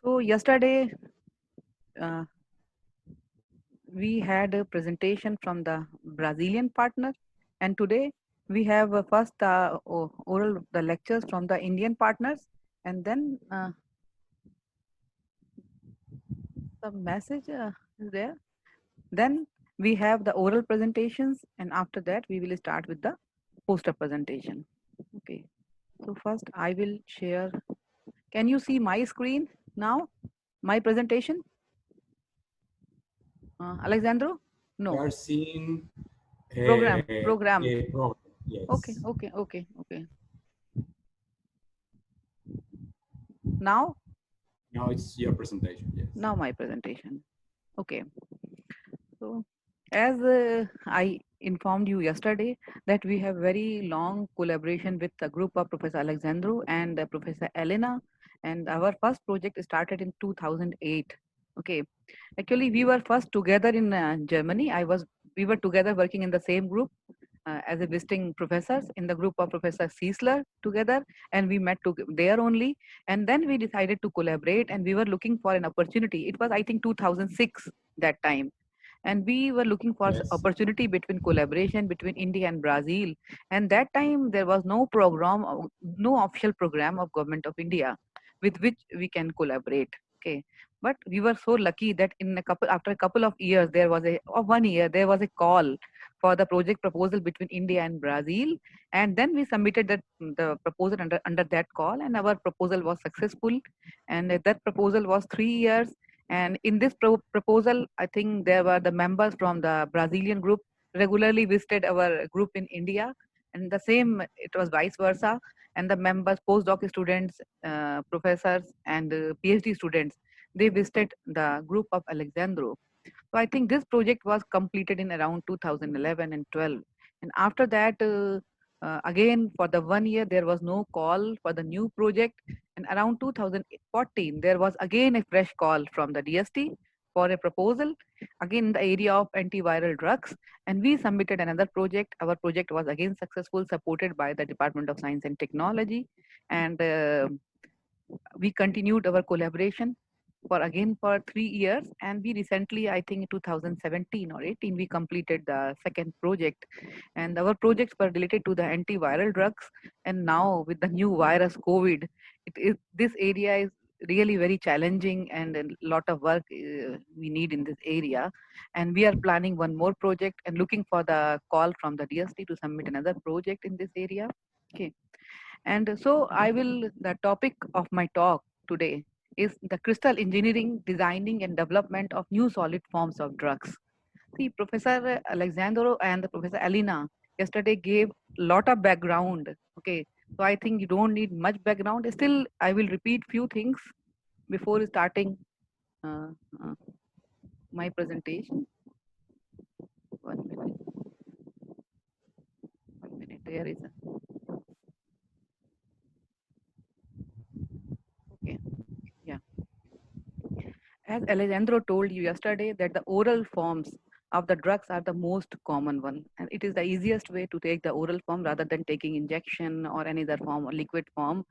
So yesterday uh, we had a presentation from the Brazilian partner, and today we have first oral the lectures from the Indian partners, and then the message is there. Then we have the oral presentations, and after that we will start with the poster presentation. Okay. So first I will share. Can you see my screen now? My presentation, Alexandro? We No. are seeing Program. a program. Okay, Yes. okay, okay, okay. Now, Now it's your presentation. Yes. now my presentation. Okay. So, as I informed you yesterday that we have very long collaboration with the group of Professor Alexandro and Professor Elena, and our first project started in 2008. Okay. Actually, we were first together in Germany. We were together working in the same group as a visiting professors in the group of Professor Ciesler together, and we met there only. And then we decided to collaborate, and we were looking for an opportunity. It was, I think, 2006 that time, and we were looking for Yes. opportunity between collaboration between India and Brazil. And that time there was no program, no official program of government of India with which we can collaborate. Okay, but we were so lucky that after a couple of years there was of 1 year there was a call for the project proposal between India and Brazil, and then we submitted the proposal under that call, and our proposal was successful, and that proposal was 3 years. And in this proposal, I think there were the members from the Brazilian group regularly visited our group in India, and the same it was vice versa. And the members, postdoc students, professors, and PhD students, they visited the group of Alexandro. So I think this project was completed in around 2011 and 12. And after that, again for the 1 year, there was no call for the new project. And around 2014, there was again a fresh call from the DST for a proposal, again in the area of antiviral drugs. And we submitted another project. Our project was again successful, supported by the Department of Science and Technology. And we continued our collaboration for 3 years, and we recently, I think 2017 or 18, we completed the second project, and our projects were related to the antiviral drugs. And now with the new virus COVID, this area is really very challenging, and a lot of work we need in this area. And we are planning one more project and looking for the call from the DST to submit another project in this area. Okay. And so the topic of my talk today is the crystal engineering, designing, and development of new solid forms of drugs. See, Professor Alexandro and Professor Alina yesterday gave a lot of background. Okay, so I think you don't need much background. Still, I will repeat few things before starting uh, uh, my presentation. 1 minute, 1 minute. There is okay. Yeah. As Alejandro told you yesterday, that the oral forms of the drugs are the most common one, and it is the easiest way to take the oral form rather than taking injection or any other form or liquid form.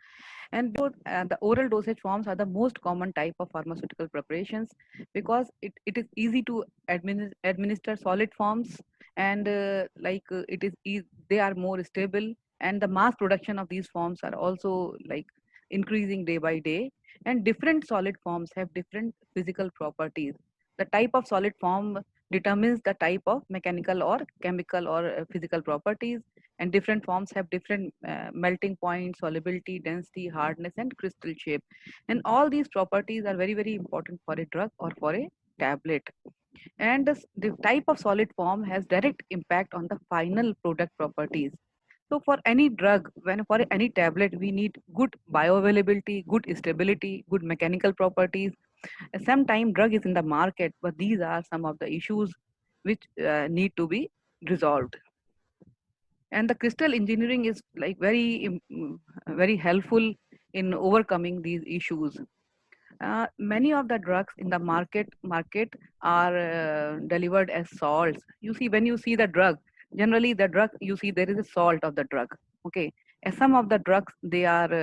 And the oral dosage forms are the most common type of pharmaceutical preparations, because it is easy to administer solid forms, and they are more stable, and the mass production of these forms are also like increasing day by day. And different solid forms have different physical properties. The type of solid form determines the type of mechanical or chemical or physical properties, and different forms have different melting point, solubility, density, hardness, and crystal shape. And all these properties are very, very important for a drug or for a tablet. And the type of solid form has direct impact on the final product properties. So for any drug, when for any tablet, we need good bioavailability, good stability, good mechanical properties. Sometime drug is in the market, but these are some of the issues which need to be resolved. And the crystal engineering is like very helpful in overcoming these issues. Many of the drugs in the market are delivered as salts. You see, when you see the drug, generally the drug, you see there is a salt of the drug. Okay, and some of the drugs, they are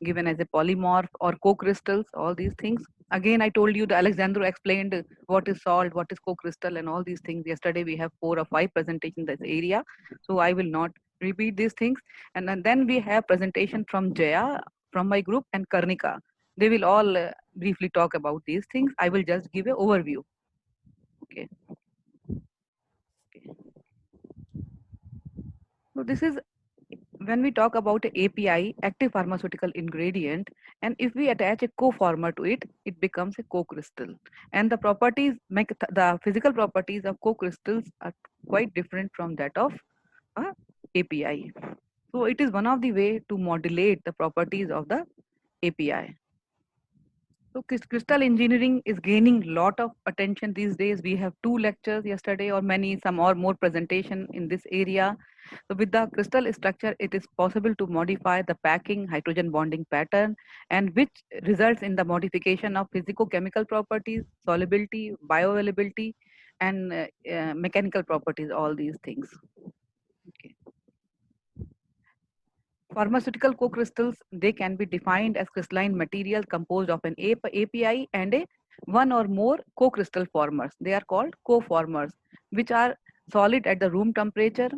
given as a polymorph or co-crystals, all these things. Again, I told you the Alexandro explained what is salt, what is co-crystal, and all these things. Yesterday we have 4 or 5 presentations in this area, so I will not repeat these things. And then we have presentation from Jaya from my group and Karnika. They will all briefly talk about these things. I will just give an overview. Okay. So this is when we talk about a API, active pharmaceutical ingredient, and if we attach a co-former to it, it becomes a co-crystal. And the properties, the physical properties of co-crystals are quite different from that of a API. So it is one of the way to modulate the properties of the API. So crystal engineering is gaining lot of attention these days. We have 2 lectures yesterday or many, some or more presentation in this area. So with the crystal structure, it is possible to modify the packing hydrogen bonding pattern, and which results in the modification of physicochemical properties, solubility, bioavailability, and mechanical properties, all these things. Okay. Pharmaceutical co-crystals, they can be defined as crystalline material composed of an API and a one or more co-crystal formers. They are called co-formers, which are solid at the room temperature.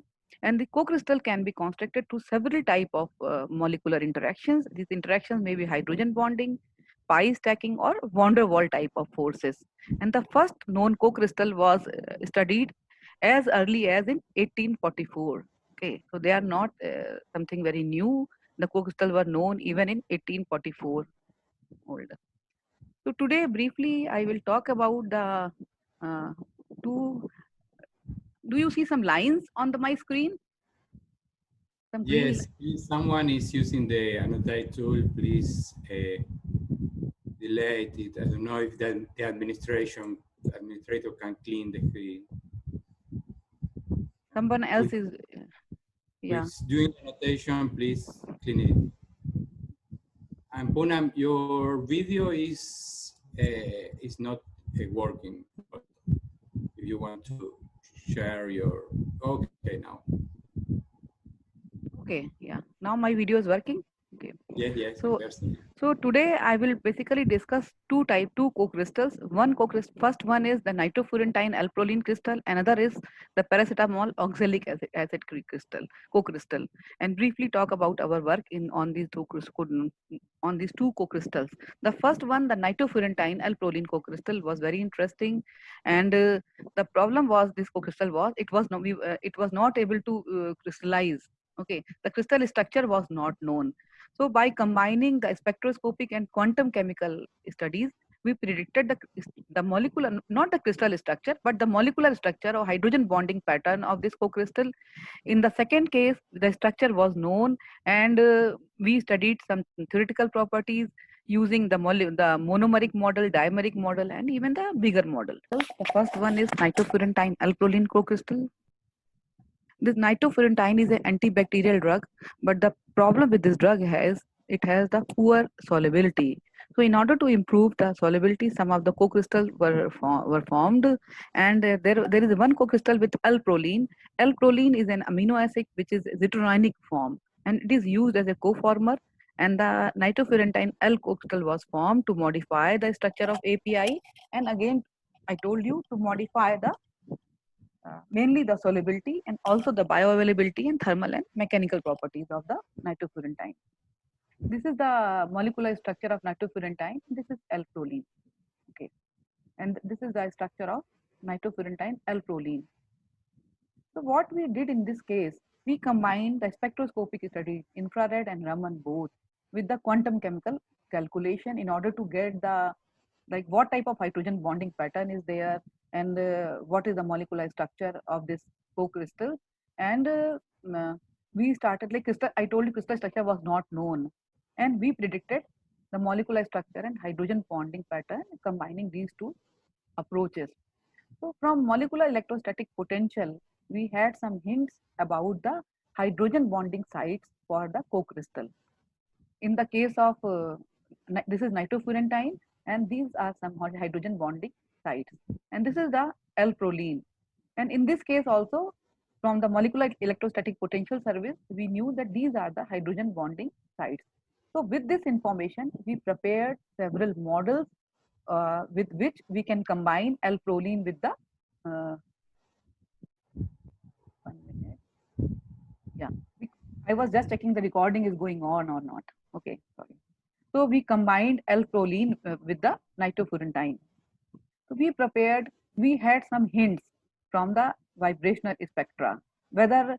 And the co-crystal can be constructed through several type of molecular interactions. These interactions may be hydrogen bonding, pi stacking, or van der Waals type of forces. And the first known co-crystal was studied as early as in 1844. Okay, so they are not something very new. The co-crystal were known even in 1844 old. So today, briefly, I will talk about the uh, two. Do you see some lines on my screen? Some green. Yes, if someone is using the annotate tool, please delete it. I don't know if the administrator can clean the screen. Someone else Who is, yeah. is doing annotation, please clean it. And Poonam, your video is not working. But if you want to share your, okay now. Okay, yeah. Now my video is working. Okay. Yes, So personally. So today I will basically discuss two co-crystals. One co-crystal, first one is the nitrofurantoin alproline crystal. Another is the paracetamol oxalic crystal, co-crystal, and briefly talk about our work in on these on these two co-crystals. The first one, the nitrofurantoin alproline co-crystal, was very interesting, and the problem was this co-crystal was it was not able to crystallize. Okay, the crystal structure was not known. So by combining the spectroscopic and quantum chemical studies, we predicted the molecular, not the crystal structure, but the molecular structure or hydrogen bonding pattern of this co-crystal. In the second case, the structure was known, and we studied some theoretical properties using the monomeric model, dimeric model, and even the bigger model. So the first one is nitrofurantoin alproline co-crystal. This nitrofurantoin is an antibacterial drug, but the problem with this drug has it has the poor solubility. So in order to improve the solubility, some of the co-crystals were formed, and there is one co-crystal with L-proline. L-proline is an amino acid which is zitroninic form, and it is used as a co-former. And the nitrofurantoin L co-crystal was formed to modify the structure of API, and again I told you to modify the mainly the solubility and also the bioavailability and thermal and mechanical properties of the nitrofurantoin. This is the molecular structure of nitrofurantoin. This is L-proline. Okay, and this is the structure of nitrofurantoin L-proline. So what we did in this case, we combined the spectroscopic study, infrared and Raman both, with the quantum chemical calculation in order to get the like what type of hydrogen bonding pattern is there, and what is the molecular structure of this co-crystal. And we started like crystal. I told you crystal structure was not known, and we predicted the molecular structure and hydrogen bonding pattern combining these two approaches. So from molecular electrostatic potential, we had some hints about the hydrogen bonding sites for the co-crystal. In the case of this is nitrofurantoin, and these are some hydrogen bonding sites. And this is the L-proline. And in this case also, from the molecular electrostatic potential surveys, we knew that these are the hydrogen bonding sites. So with this information, we prepared several models with which we can combine L-proline with the, 1 minute, yeah, I was just checking the recording is going on or not. Okay, sorry. So we combined L-proline with the nitrofurantine. So we had some hints from the vibrational spectra, whether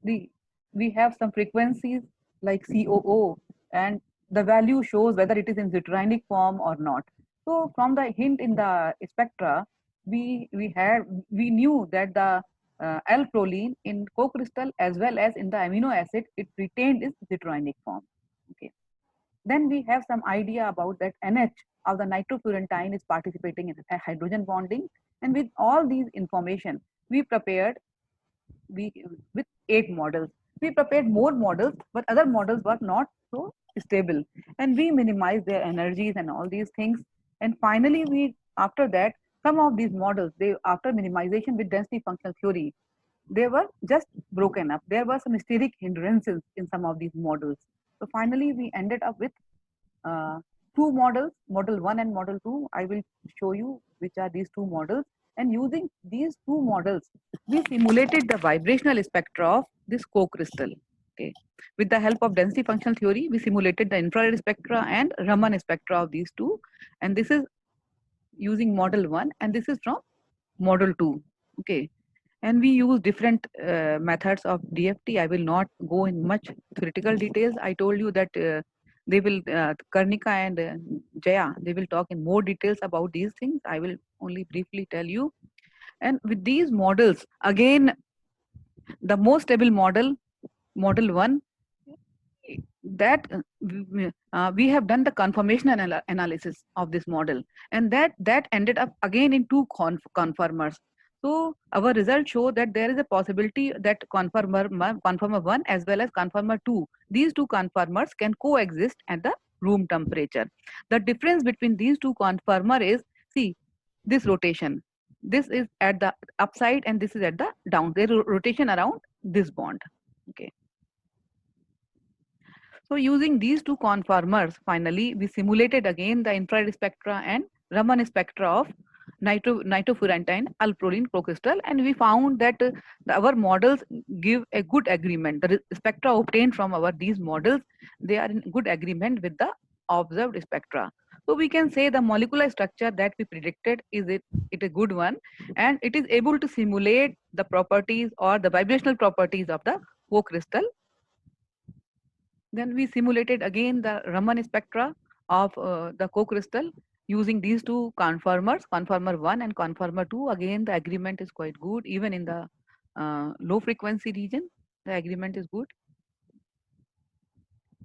the we have some frequencies like COO, and the value shows whether it is in zwitterionic form or not. So from the hint in the spectra, we knew that the L-proline in co-crystal as well as in the amino acid, it retained its zwitterionic form. Okay. Then we have some idea about that NH of the nitrofurantine is participating in hydrogen bonding. And with all these information, we prepared we with 8 models. We prepared more models, but other models were not so stable, and we minimized their energies and all these things. And finally, we after that, some of these models, they after minimization with density functional theory, they were just broken up. There were some steric hindrances in some of these models. So finally, we ended up with uh, 2 models, model 1 and model 2. I will show you which are these 2 models. And using these 2 models, we simulated the vibrational spectra of this co-crystal. Okay. With the help of density functional theory, we simulated the infrared spectra and Raman spectra of these two. And this is using model 1, and this is from model 2. Okay. And we use different methods of DFT. I will not go in much theoretical details. I told you that they will, Karnika and Jaya, they will talk in more details about these things. I will only briefly tell you. And with these models, again, the most stable model, model 1, that we have done the conformation analysis of this model, and that ended up again in 2 conformers. So our results show that there is a possibility that conformer 1 as well as conformer 2, these 2 conformers can coexist at the room temperature. The difference between these 2 conformer is, see, this rotation, this is at the upside and this is at the down, their rotation around this bond. Okay. So using these 2 conformers, finally, we simulated again the infrared spectra and Raman spectra of nitrofurantine L-proline co-crystal, and we found that our models give a good agreement. The spectra obtained from these models, they are in good agreement with the observed spectra. So we can say the molecular structure that we predicted is it a good one, and it is able to simulate the properties or the vibrational properties of the co-crystal. Then we simulated again the Raman spectra of the co-crystal using these 2 conformers, conformer 1 and conformer 2. Again, the agreement is quite good. Even in the low frequency region, the agreement is good.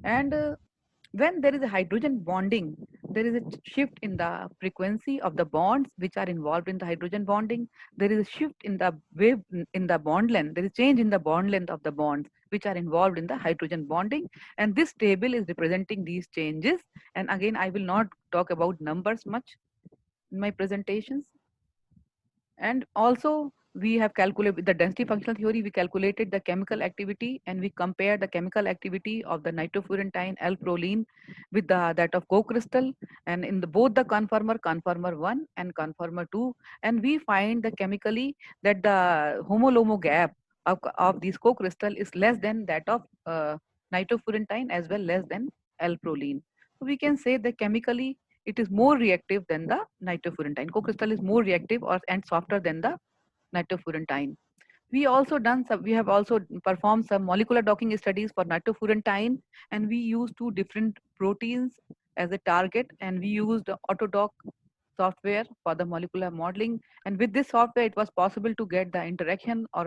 And when there is a hydrogen bonding, there is a shift in the frequency of the bonds which are involved in the hydrogen bonding. There is a shift in the wave in the bond length. There is change in the bond length of the bonds which are involved in the hydrogen bonding. And this table is representing these changes. And again, I will not talk about numbers much in my presentations. And also, we have calculated the density functional theory. We calculated the chemical activity and we compared the chemical activity of the nitrofurantine L-proline with that of co-crystal, and in both the conformer 1 and conformer 2, and we find the chemically that the homolomo gap of this co-crystal is less than that of nitrofurantine as well less than L-proline. So we can say that chemically it is more reactive than the nitrofurantine. Co-crystal is more reactive and softer than the nitrofurantine. We have also performed some molecular docking studies for nitrofurantine, and we used 2 different proteins as a target, and we used Autodock software for the molecular modeling. And with this software, it was possible to get the interaction or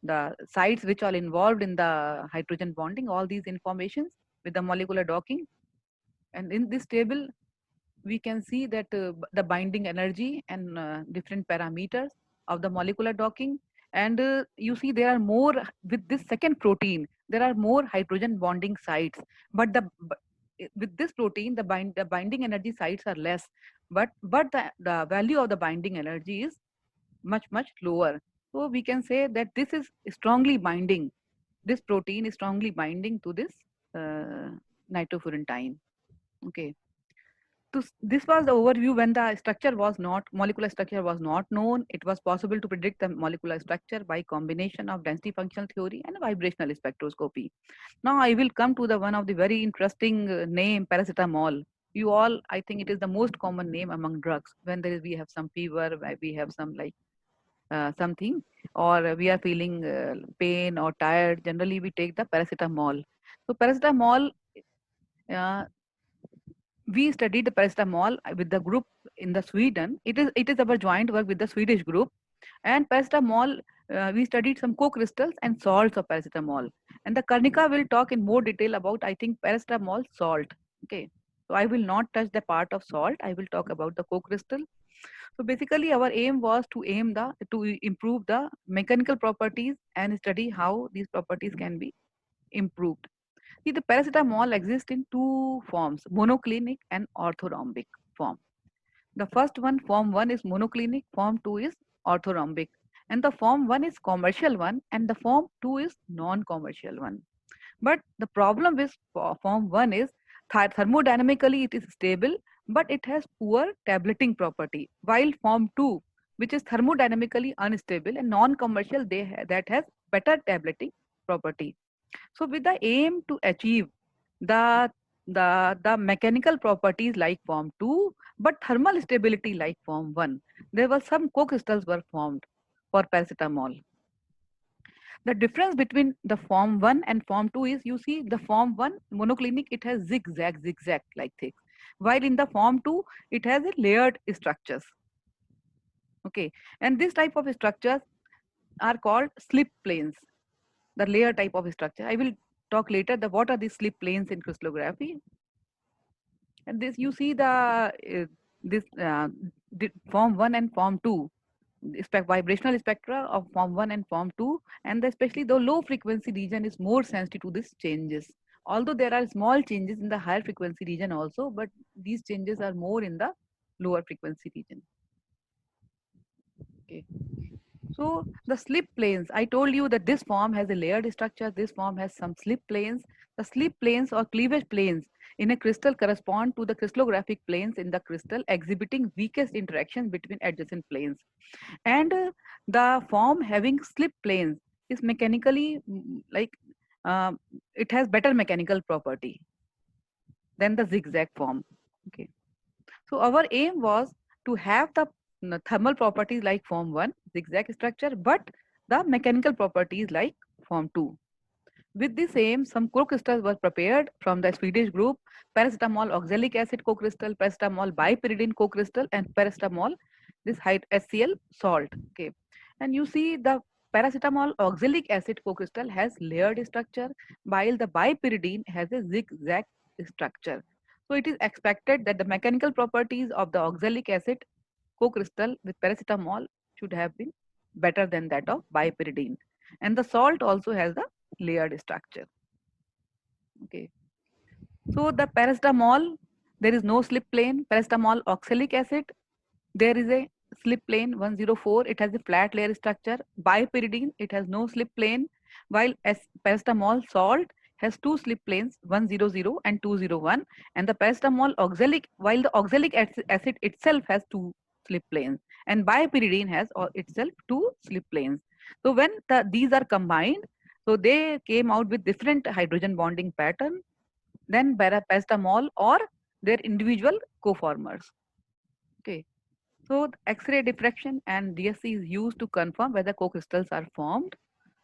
the sites which are involved in the hydrogen bonding, all these informations with the molecular docking. And in this table, we can see that the binding energy and different parameters of the molecular docking. And you see there are more, with this second protein, there are more hydrogen bonding sites. But with this protein, the binding energy sites are less. But the value of the binding energy is much lower. So we can say that this is strongly binding. This protein is strongly binding to this nitrofurantoin. Okay. So this was the overview when the structure was not, molecular structure was not known. It was possible to predict the molecular structure by combination of density functional theory and vibrational spectroscopy. Now I will come to the one of the very interesting name, paracetamol. You all, I think it is the most common name among drugs. When there is, we have some fever, we have some like something, or we are feeling pain or tired. Generally, we take the paracetamol. So paracetamol, uh, we studied the paracetamol with the group in the Sweden. It is our joint work with the Swedish group. And paracetamol, we studied some co-crystals and salts of paracetamol. And the Karnika will talk in more detail about, I think, paracetamol salt. Okay. So I will not touch the part of salt. I will talk about the co-crystal. So basically, our aim was to improve the mechanical properties and study how these properties can be improved. See, the paracetamol exists in two forms, monoclinic and orthorhombic form. The first one, form 1 is monoclinic, form 2 is orthorhombic. And the form 1 is commercial one and the form 2 is non-commercial one. But the problem with form 1 is thermodynamically it is stable, but it has poor tableting property. While form 2, which is thermodynamically unstable and non-commercial, that has better tableting property. So with the aim to achieve the the mechanical properties like form 2 but thermal stability like form 1, there were some co-crystals were formed for paracetamol. The difference between the form 1 and form 2 is, you see, the form 1 monoclinic, it has zigzag like things, while in the form 2 it has a layered structures. Okay, and this type of structures are called slip planes, the layer type of structure. I will talk later the what are these slip planes in crystallography. And this, you see the this form 1 and form 2, vibrational spectra of form 1 and form 2, and especially the low frequency region is more sensitive to these changes. Although there are small changes in the higher frequency region also, but these changes are more in the lower frequency region. Okay. So the slip planes, I told you that this form has a layered structure, this form has some slip planes. The slip planes or cleavage planes in a crystal correspond to the crystallographic planes in the crystal exhibiting weakest interactions between adjacent planes. And the form having slip planes is mechanically like uh, it has better mechanical property than the zigzag form. Okay. So our aim was to have the thermal properties like form 1, zigzag structure, but the mechanical properties like form 2. With this aim, some co-crystals were prepared from the Swedish group: paracetamol oxalic acid co-crystal, paracetamol bipyridine co-crystal, and paracetamol this HCl salt. Okay, and you see the paracetamol oxalic acid co-crystal has layered structure, while the bipyridine has a zigzag structure. So it is expected that the mechanical properties of the oxalic acid co-crystal with paracetamol should have been better than that of bipyridine. And the salt also has the layered structure. Okay. So the paracetamol, there is no slip plane. Paracetamol oxalic acid, there is a slip plane 104. It has a flat layer structure. Bipyridine, it has no slip plane. While paracetamol salt has two slip planes 100 and 201. And the paracetamol oxalic, while the oxalic acid itself has two slip planes, and bipyridine has itself two slip planes. So when these are combined, so they came out with different hydrogen bonding pattern than paracetamol or their individual coformers. Okay. So X-ray diffraction and DSC is used to confirm whether co-crystals are formed.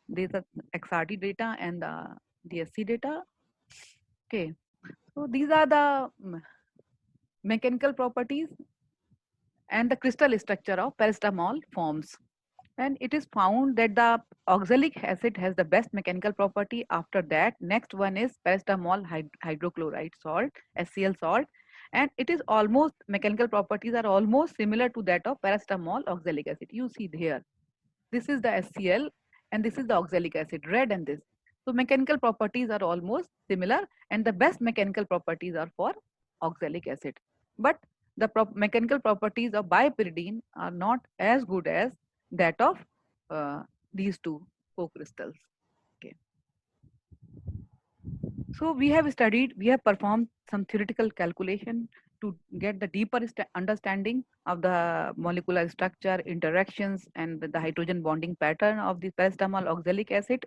These are XRD data and the DSC data. Okay. So these are the mechanical properties and the crystal structure of paracetamol forms. And it is found that the oxalic acid has the best mechanical property. After that, next one is paracetamol hydrochloride salt, HCl salt. And it is almost, mechanical properties are almost similar to that of paracetamol oxalic acid. You see here, this is the HCl and this is the oxalic acid, red and this. So mechanical properties are almost similar and the best mechanical properties are for oxalic acid. But the mechanical properties of bipyridine are not as good as that of uh, these two co-crystals. Okay. So we have studied, we have performed some theoretical calculation to get the deeper understanding of the molecular structure, interactions, and the hydrogen bonding pattern of the paracetamol oxalic acid.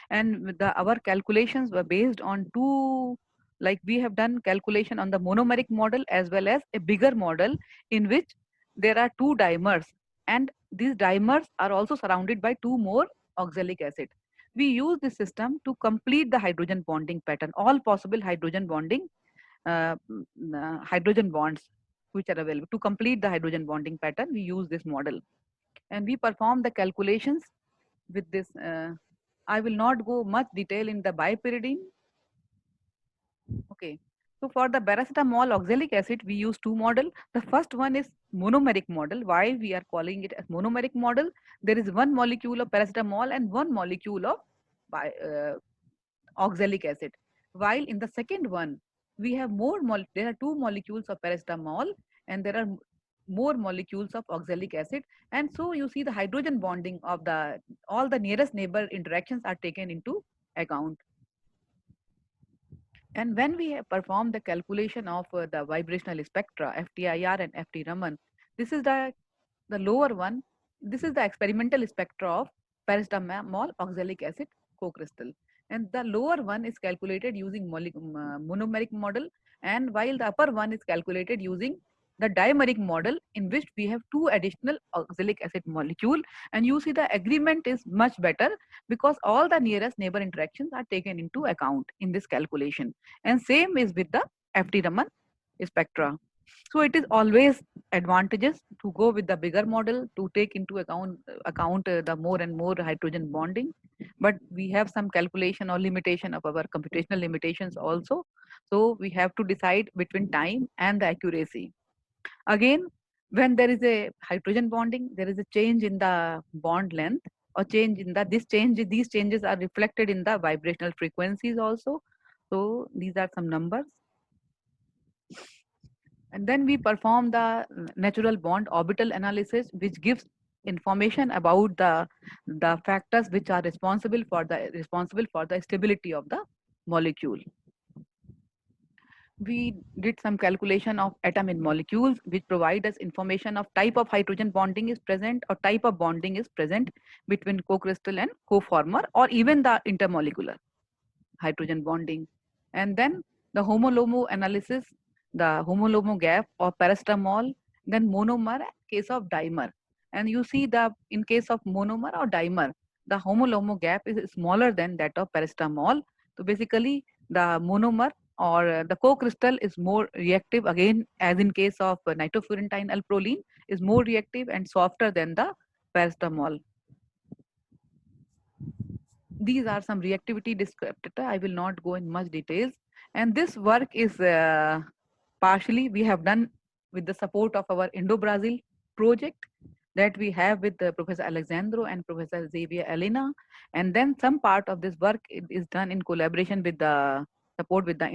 And our calculations were based on two, like we have done calculation on the monomeric model as well as a bigger model in which there are two dimers, and these dimers are also surrounded by two more oxalic acid. We use this system to complete the hydrogen bonding pattern, all possible hydrogen bonding hydrogen bonds which are available. To complete the hydrogen bonding pattern, we use this model, and we perform the calculations with this. I will not go much detail in the bipyridine. Okay. So for the paracetamol oxalic acid, we use two model. The first one is monomeric model. Why we are calling it as monomeric model? There is one molecule of paracetamol and one molecule of oxalic acid. While in the second one, we have there are two molecules of paracetamol and there are more molecules of oxalic acid. And so you see the hydrogen bonding of all the nearest neighbor interactions are taken into account. And when we have performed the calculation of the vibrational spectra, FTIR and FT Raman, this is the lower one. This is the experimental spectra of paracetamol oxalic acid co-crystal. And the lower one is calculated using monomeric model, and while the upper one is calculated using the dimeric model in which we have two additional oxalic acid molecule. And you see the agreement is much better because all the nearest neighbor interactions are taken into account in this calculation. And same is with the FT Raman spectra. So it is always advantageous to go with the bigger model to take into account the more and more hydrogen bonding. But we have some calculation or limitation of our computational limitations also. So we have to decide between time and the accuracy. Again, when there is a hydrogen bonding, there is a change in the bond length or change in these changes are reflected in the vibrational frequencies also. So these are some numbers. And then we perform the natural bond orbital analysis, which gives information about the factors which are responsible for the stability of the molecule. We did some calculation of atom in molecules, which provide us information of type of hydrogen bonding is present or type of bonding is present between co-crystal and co-former, or even the intermolecular hydrogen bonding. And then the homolomo analysis, the homolomo gap of paracetamol, then monomer, case of dimer. And you see in case of monomer or dimer, the homolomo gap is smaller than that of paracetamol. So basically the monomer or the co-crystal is more reactive, again as in case of nitrofurantoin alproline, is more reactive and softer than the paracetamol. These are some reactivity descriptor. I will not go in much details. And this work is partially we have done with the support of our Indo-Brazil project that we have with Professor Alexandro and Professor Xavier Elena. And then some part of this work is done in collaboration with the support with the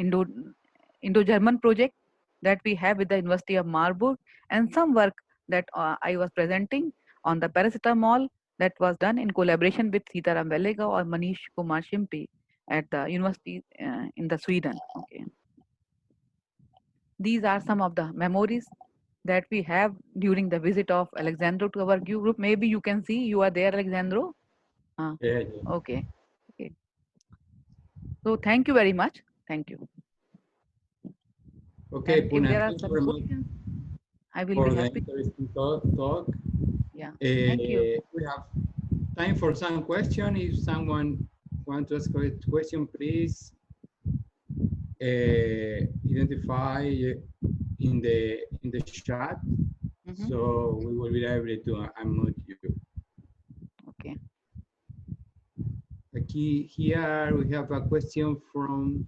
Indo-German project that we have with the University of Marburg, and some work that I was presenting on the paracetamol that was done in collaboration with Sitaram Velega or Manish Kumar Shimpi at the university in the Sweden. Okay. These are some of the memories that we have during the visit of Alexandro to our group. Maybe you can see, you are there, Alexandro? Yeah. Okay. Okay. So thank you very much. Thank you. Okay, And Poonam, if there are thank you some very much questions, I will for be the happy. interesting talk. Yeah. Thank you. We have time for some question. If someone wants to ask a question, please identify in the chat, so we will be able to unmute you. Okay. Here we have a question from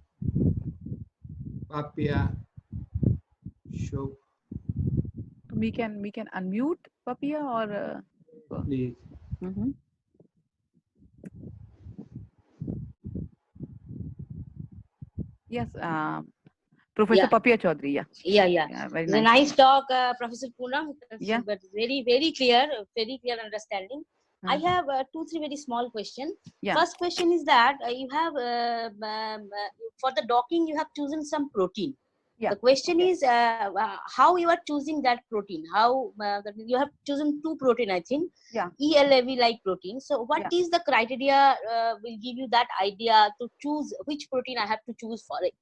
Papia Show. We can unmute Papia or please. Yes, Professor Papia Chaudhary. Yeah, very it's a nice talk, Professor Poonam. Yeah. But very clear understanding. I have two, three very small questions. Yeah. First question is that you have for the docking you have chosen some protein. Yeah. The question Okay. is how you are choosing that protein. How you have chosen two protein, I think. Yeah. ELAV like protein. So what Yeah. is the criteria will give you that idea to choose which protein I have to choose for it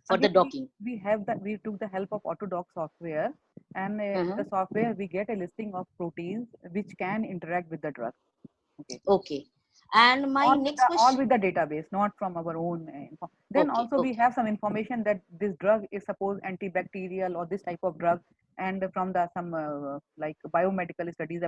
for the Again, docking? we took the help of Autodoc software, and Uh-huh. the software we get a listing of proteins which can interact with the drug. Okay. Okay. And my next All question. with the database, not from our own info. Then Okay. also we Okay. have some information that this drug is suppose antibacterial or this type of drug, and from the some like biomedical studies,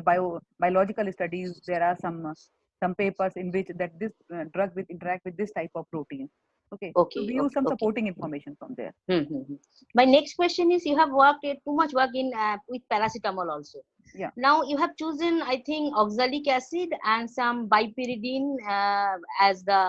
biological studies, there are some papers in which that this drug will interact with this type of protein. Okay, so Okay. we use Okay. some Okay. supporting information from there. My next question is: you have worked too much work in with paracetamol also. Yeah. Now you have chosen, I think, oxalic acid and some bipyridine as the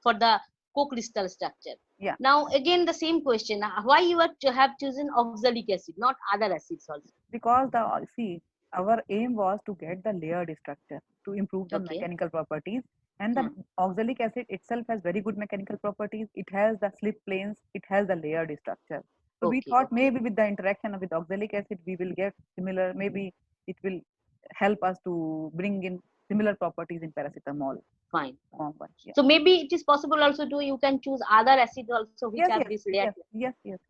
for the co-crystal structure. Yeah. Now again the same question: why you have chosen oxalic acid, not other acids also? Because our aim was to get the layered structure to improve the Okay. mechanical properties, and the oxalic acid itself has very good mechanical properties. It has the slip planes, it has the layered structure. So we Okay. thought Okay. maybe with the interaction with oxalic acid we will get similar, maybe it will help us to bring in similar properties in paracetamol Fine. compound. Yeah. So maybe it is possible also to you can choose other acids also which Yes, have yes, this layer. yes.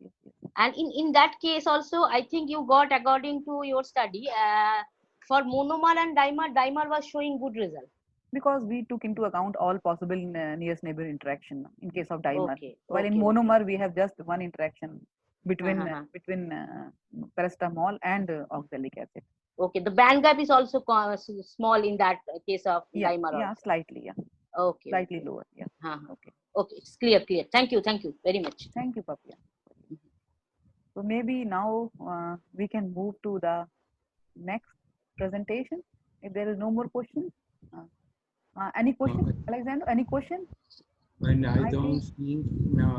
And in that case also, I think you got, according to your study, for monomer and dimer was showing good result. Because we took into account all possible nearest neighbor interaction in case of dimer. Okay. While in Okay. monomer we have just one interaction between Uh-huh. paracetamol and oxalic acid. Okay. The band gap is also small in that case of Yeah, dimer yeah, also. slightly, yeah, Okay. slightly Okay. lower. Yeah. Uh-huh. Okay. Okay. It's clear. Clear. Thank you. Thank you very much. Thank you, Papia. So maybe now we can move to the next presentation. If there is no more questions, any question, Alexander? Any question? And I I don't think think no.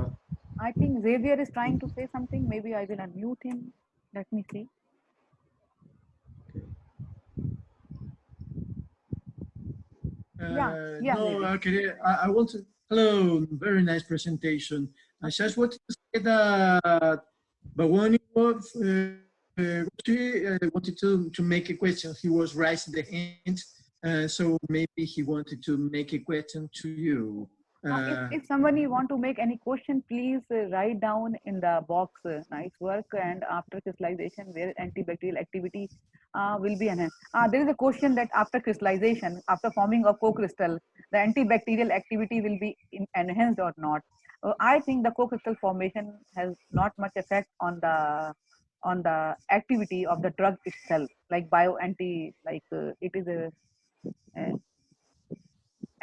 I think Xavier is trying to say something. Maybe I will unmute him. Let me see. Yeah, No, maybe. okay. I want to. Hello, very nice presentation. I just wanted to say that Bawani wanted to make a question. He was raising the hand, so maybe he wanted to make a question to you. If somebody want to make any question, please write down in the box. Nice work. And after crystallization, where antibacterial activity will be enhanced. There is a question that after crystallization, after forming of co-crystal, the antibacterial activity will be enhanced or not. I think the co-crystal formation has not much effect on the activity of the drug itself, like it is a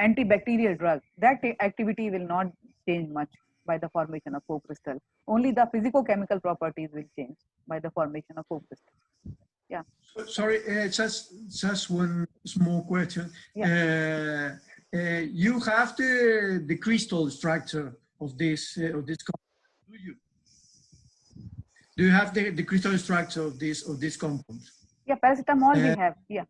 antibacterial drug. That activity will not change much by the formation of co-crystal. Only the physicochemical properties will change by the formation of co-crystal. Yeah. Sorry, just one small question. Yeah. You have the crystal structure of this compound, do you? Do you have the crystal structure of this compound? Yeah, paracetamol we have. Yeah.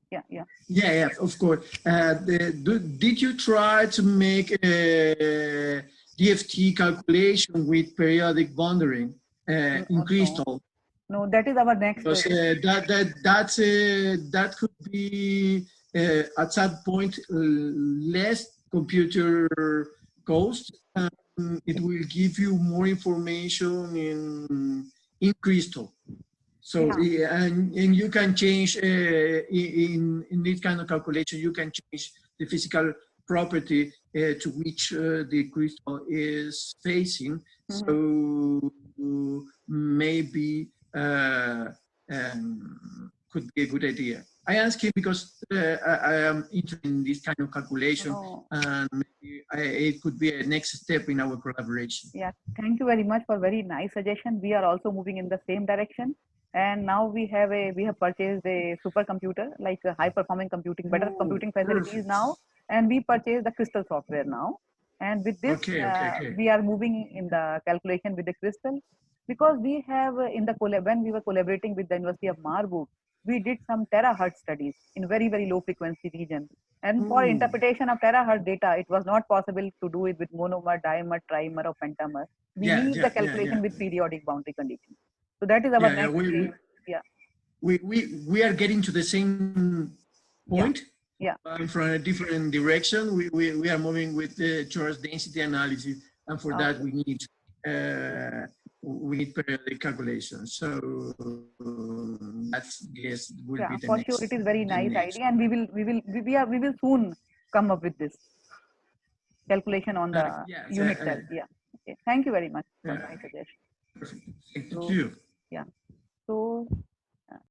Yeah, of course. Did you try to make a DFT calculation with periodic bonding in crystal? No, that is our next. Because that could be at some point less computer cost. It will give you more information in crystal. So and you can change in this kind of calculation. You can change the physical property to which the crystal is facing. So maybe could be a good idea. I ask him because I am interested in this kind of calculation, and maybe it could be a next step in our collaboration. Yeah, thank you very much for very nice suggestion. We are also moving in the same direction, and now we have purchased a supercomputer, like a high performing computing, better computing facilities now, and we purchased the crystal software now, and with this we are moving in the calculation with the crystal, because we have in the when we were collaborating with the University of Marburg, we did some terahertz studies in very, very low frequency region. And for Ooh. interpretation of terahertz data, it was not possible to do it with monomer, dimer, trimer, or pentamer. We Yeah, need yeah, the yeah, calculation yeah. with periodic boundary conditions. So that is our Yeah, yeah, next thing. Yeah, we are getting to the same point. yeah. From a different direction. We are moving with the towards density analysis, and for that we need periodic calculations. So that's yes will Yeah, be the for next. sure, it is very the nice next. idea, and we will soon come up with this calculation on the Yes, unit cell. Yeah. Okay. Thank you very much for my suggestion. perfect. Thank So you. yeah. So